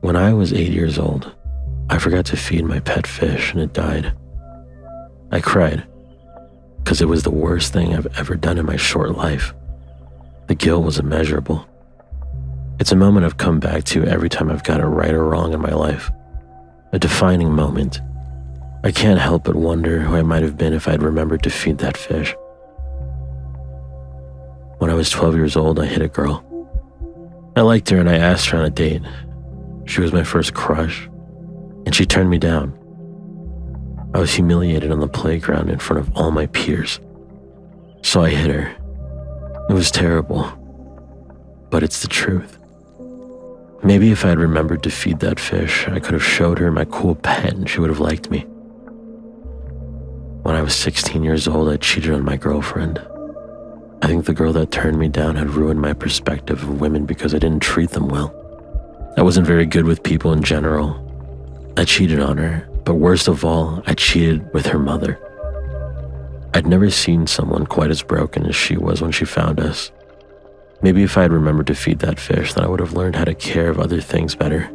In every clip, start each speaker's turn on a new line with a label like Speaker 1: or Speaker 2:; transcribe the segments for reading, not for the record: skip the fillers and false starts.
Speaker 1: When I was 8 years old, I forgot to feed my pet fish and it died. I cried because it was the worst thing I've ever done in my short life. The guilt was immeasurable. It's a moment I've come back to every time I've got it right or wrong in my life. A defining moment. I can't help but wonder who I might have been if I'd remembered to feed that fish. When I was 12 years old, I hit a girl. I liked her and I asked her on a date. She was my first crush, and she turned me down. I was humiliated on the playground in front of all my peers. So I hit her. It was terrible, but it's the truth. Maybe if I had remembered to feed that fish, I could have showed her my cool pet and she would have liked me. When I was 16 years old, I cheated on my girlfriend. I think the girl that turned me down had ruined my perspective of women because I didn't treat them well. I wasn't very good with people in general. I cheated on her, but worst of all, I cheated with her mother. I'd never seen someone quite as broken as she was when she found us. Maybe if I had remembered to feed that fish, then I would have learned how to care of other things better.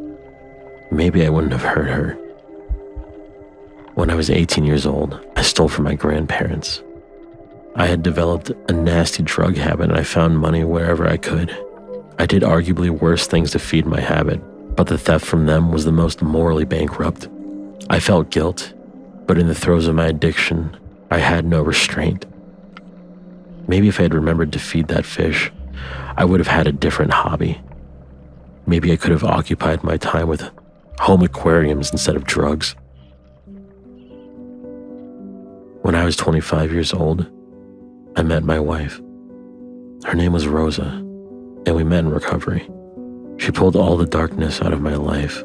Speaker 1: Maybe I wouldn't have hurt her. When I was 18 years old, I stole from my grandparents. I had developed a nasty drug habit and I found money wherever I could. I did arguably worse things to feed my habit, but the theft from them was the most morally bankrupt. I felt guilt, but in the throes of my addiction, I had no restraint. Maybe if I had remembered to feed that fish, I would have had a different hobby. Maybe I could have occupied my time with home aquariums instead of drugs. When I was 25 years old, I met my wife. Her name was Rosa, and we met in recovery. She pulled all the darkness out of my life.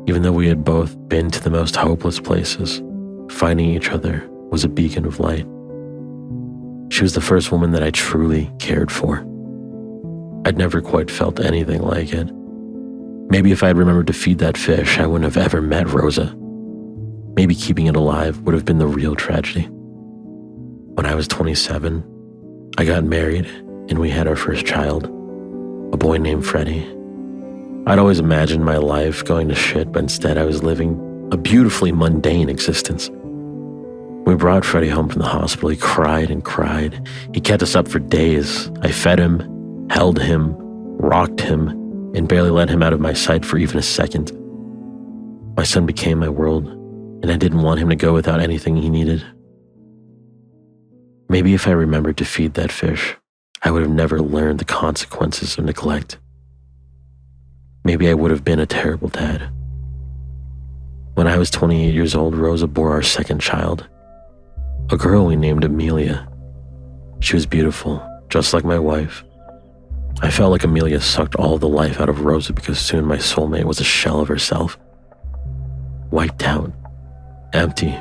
Speaker 1: Even though we had both been to the most hopeless places, finding each other was a beacon of light. She was the first woman that I truly cared for. I'd never quite felt anything like it. Maybe if I had remembered to feed that fish, I wouldn't have ever met Rosa. Maybe keeping it alive would have been the real tragedy. When I was 27, I got married and we had our first child, a boy named Freddie. I'd always imagined my life going to shit, but instead I was living a beautifully mundane existence. We brought Freddie home from the hospital. He cried and cried. He kept us up for days. I fed him, held him, rocked him, and barely let him out of my sight for even a second. My son became my world, and I didn't want him to go without anything he needed. Maybe if I remembered to feed that fish, I would have never learned the consequences of neglect. Maybe I would have been a terrible dad. When I was 28 years old, Rosa bore our second child, a girl we named Amelia. She was beautiful, just like my wife. I felt like Amelia sucked all the life out of Rosa because soon my soulmate was a shell of herself. Wiped out, empty,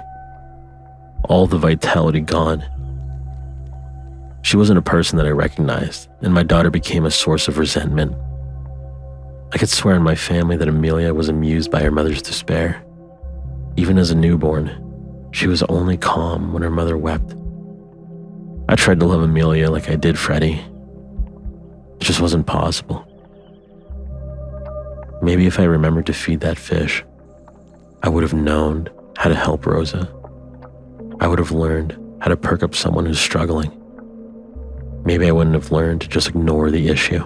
Speaker 1: all the vitality gone. She wasn't a person that I recognized, and my daughter became a source of resentment. I could swear in my family that Amelia was amused by her mother's despair. Even as a newborn, she was only calm when her mother wept. I tried to love Amelia like I did Freddie. It just wasn't possible. Maybe if I remembered to feed that fish, I would have known how to help Rosa. I would have learned how to perk up someone who's struggling. Maybe I wouldn't have learned to just ignore the issue.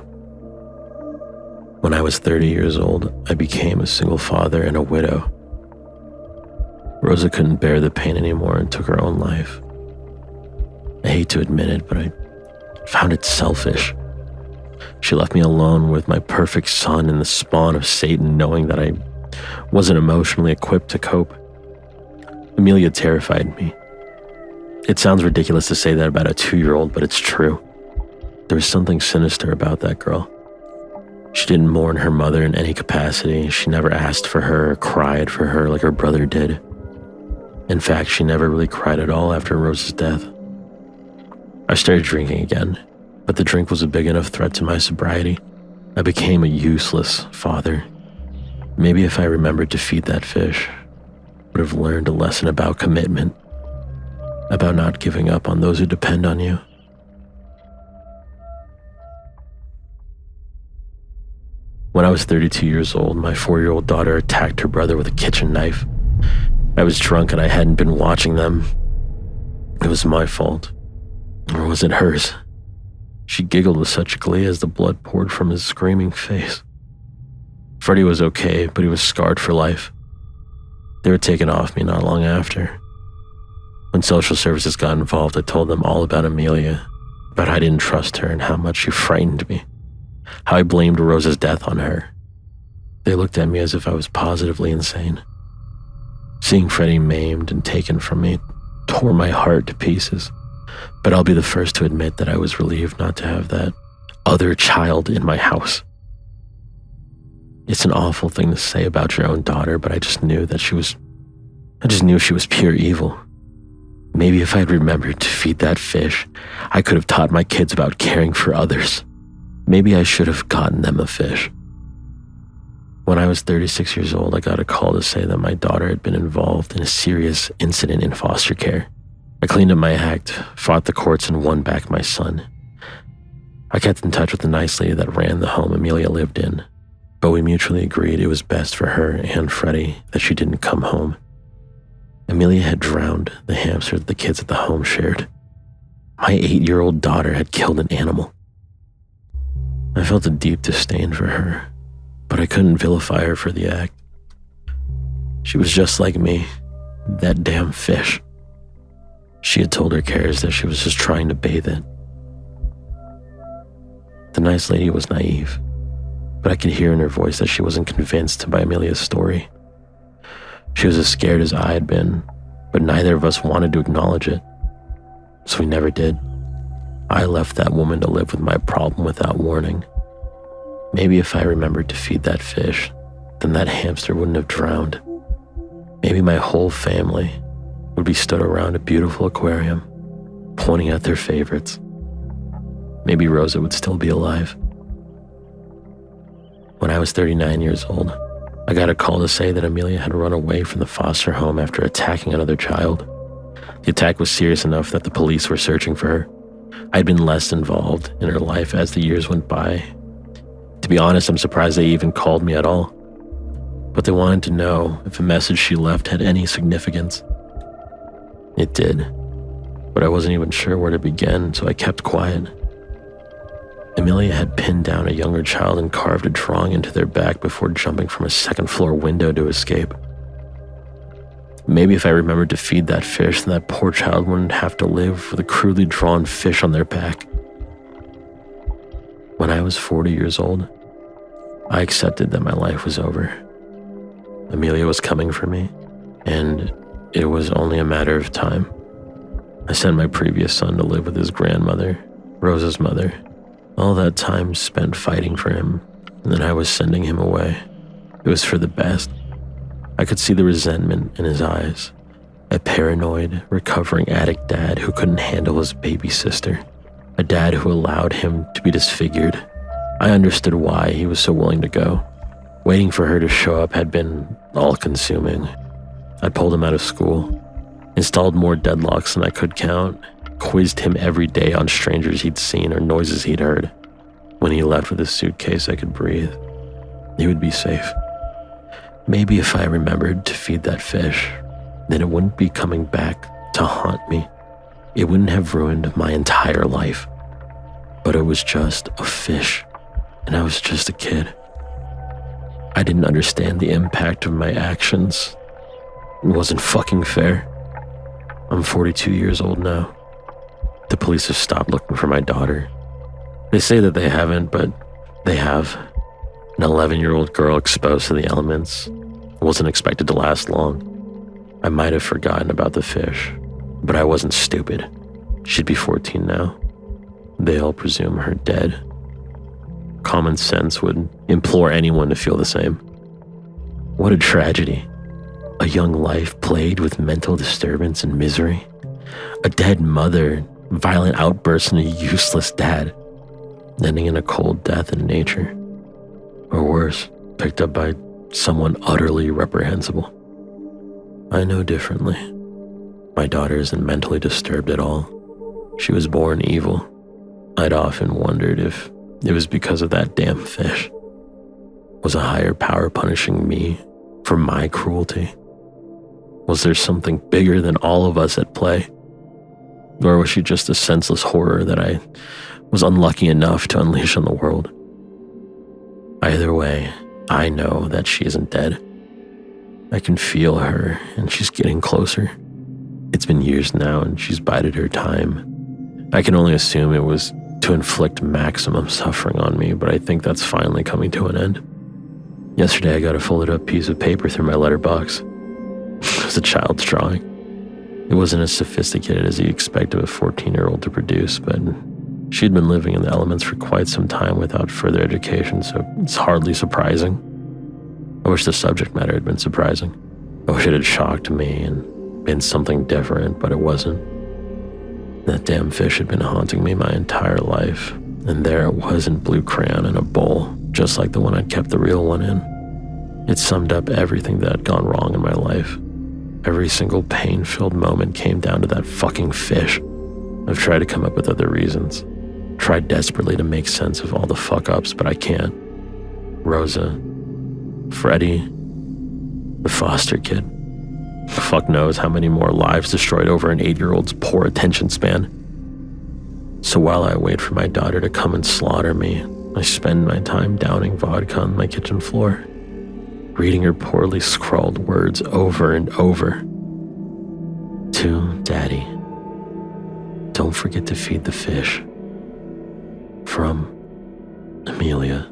Speaker 1: When I was 30 years old, I became a single father and a widow. Rosa couldn't bear the pain anymore and took her own life. I hate to admit it, but I found it selfish. She left me alone with my perfect son and the spawn of Satan, knowing that I wasn't emotionally equipped to cope. Amelia terrified me. It sounds ridiculous to say that about a 2-year-old, but it's true. There was something sinister about that girl. She didn't mourn her mother in any capacity. She never asked for her or cried for her like her brother did. In fact, she never really cried at all after Rose's death. I started drinking again, but the drink was a big enough threat to my sobriety. I became a useless father. Maybe if I remembered to feed that fish, I would have learned a lesson about commitment, about not giving up on those who depend on you. When I was 32 years old, my 4-year-old daughter attacked her brother with a kitchen knife. I was drunk and I hadn't been watching them. It was my fault. Or was it hers? She giggled with such glee as the blood poured from his screaming face. Freddie was okay, but he was scarred for life. They were taken off me not long after. When social services got involved, I told them all about Amelia, about how I didn't trust her and how much she frightened me, how I blamed Rosa's death on her. They looked at me as if I was positively insane. Seeing Freddie maimed and taken from me tore my heart to pieces, but I'll be the first to admit that I was relieved not to have that other child in my house. It's an awful thing to say about your own daughter, but I just knew she was pure evil. Maybe if I had remembered to feed that fish, I could have taught my kids about caring for others. Maybe I should have gotten them a fish. When I was 36 years old, I got a call to say that my daughter had been involved in a serious incident in foster care. I cleaned up my act, fought the courts, and won back my son. I kept in touch with the nice lady that ran the home Amelia lived in, but we mutually agreed it was best for her and Freddie that she didn't come home. Amelia had drowned the hamster that the kids at the home shared. My 8-year-old daughter had killed an animal. I felt a deep disdain for her, but I couldn't vilify her for the act. She was just like me, that damn fish. She had told her carers that she was just trying to bathe it. The nice lady was naive, but I could hear in her voice that she wasn't convinced by Amelia's story. She was as scared as I had been, but neither of us wanted to acknowledge it, so we never did. I left that woman to live with my problem without warning. Maybe if I remembered to feed that fish, then that hamster wouldn't have drowned. Maybe my whole family would be stood around a beautiful aquarium, pointing at their favorites. Maybe Rosa would still be alive. When I was 39 years old, I got a call to say that Amelia had run away from the foster home after attacking another child. The attack was serious enough that the police were searching for her. I'd been less involved in her life as the years went by. To be honest, I'm surprised they even called me at all. But they wanted to know if a message she left had any significance. It did, but I wasn't even sure where to begin, so I kept quiet. Amelia had pinned down a younger child and carved a drawing into their back before jumping from a second-floor window to escape. Maybe if I remembered to feed that fish, then that poor child wouldn't have to live with a crudely drawn fish on their back. When I was 40 years old, I accepted that my life was over. Amelia was coming for me, and it was only a matter of time. I sent my previous son to live with his grandmother, Rosa's mother. All that time spent fighting for him, and then I was sending him away. It was for the best. I could see the resentment in his eyes. A paranoid, recovering addict dad who couldn't handle his baby sister. A dad who allowed him to be disfigured. I understood why he was so willing to go. Waiting for her to show up had been all-consuming. I pulled him out of school, installed more deadlocks than I could count, quizzed him every day on strangers he'd seen or noises he'd heard. When he left with his suitcase, I could breathe. He would be safe. Maybe if I remembered to feed that fish, then it wouldn't be coming back to haunt me. It wouldn't have ruined my entire life. But it was just a fish, and I was just a kid. I didn't understand the impact of my actions. It wasn't fucking fair. I'm 42 years old now. The police have stopped looking for my daughter. They say that they haven't, but they have. An 11-year-old girl exposed to the elements wasn't expected to last long. I might have forgotten about the fish, but I wasn't stupid. She'd be 14 now. They all presume her dead. Common sense would implore anyone to feel the same. What a tragedy. A young life plagued with mental disturbance and misery. A dead mother, violent outbursts, and a useless dad, ending in a cold death in nature. Or worse, picked up by someone utterly reprehensible. I know differently. My daughter isn't mentally disturbed at all. She was born evil. I'd often wondered if it was because of that damn fish. Was a higher power punishing me for my cruelty? Was there something bigger than all of us at play? Or was she just a senseless horror that I was unlucky enough to unleash on the world? Either way, I know that she isn't dead. I can feel her, and she's getting closer. It's been years now, and she's bided her time. I can only assume it was to inflict maximum suffering on me, but I think that's finally coming to an end. Yesterday, I got a folded up piece of paper through my letterbox. It was a child's drawing. It wasn't as sophisticated as you'd expect of a 14-year-old to produce, but she'd been living in the elements for quite some time without further education, so it's hardly surprising. I wish the subject matter had been surprising. I wish it had shocked me and been something different, but it wasn't. That damn fish had been haunting me my entire life, and there it was in blue crayon in a bowl, just like the one I'd kept the real one in. It summed up everything that had gone wrong in my life. Every single pain-filled moment came down to that fucking fish. I've tried to come up with other reasons. Tried desperately to make sense of all the fuck-ups, but I can't. Rosa, Freddie, the foster kid. Fuck knows how many more lives destroyed over an 8-year-old's poor attention span. So while I wait for my daughter to come and slaughter me, I spend my time downing vodka on my kitchen floor, reading her poorly scrawled words over and over. To Daddy, don't forget to feed the fish. From Amelia.